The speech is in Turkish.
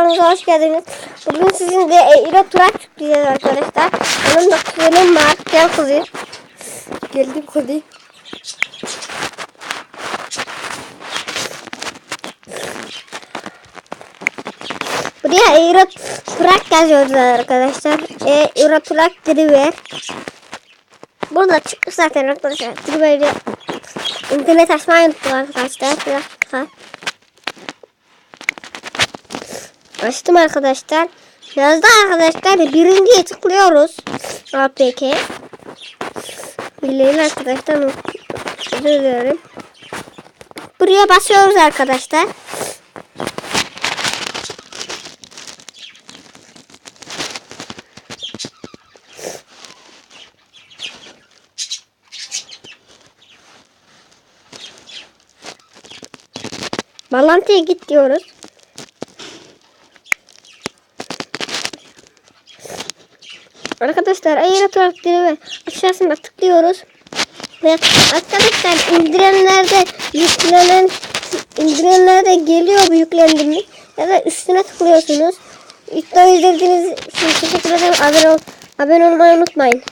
kanalımıza hoş geldiniz. Bugün sizinle ile Turak yükleyeceğiz arkadaşlar. Onun da kuzenim var. Gel kuzi. Geldim kuzi. Buraya Euro Turak yazıyoruz arkadaşlar. Euro Turak Driver. Burada çıktı zaten arkadaşlar. Driver'de internet açmayı unuttum arkadaşlar. Bir dakika. Açtım arkadaşlar. Yazdı arkadaşlar. Birinciye tıklıyoruz. APK. Hileli arkadaşlar. Özür dilerim. Buraya basıyoruz arkadaşlar. Bağlantıya git diyoruz. Arkadaşlar ayıra traktörü ve aşağısına tıklıyoruz. Ve arkadaşlar indirenlerde geliyor bu yüklendi mi? Ya da üstüne tıklıyorsunuz. İlk izlediğiniz için teşekkür ederim. Abone olmayı unutmayın.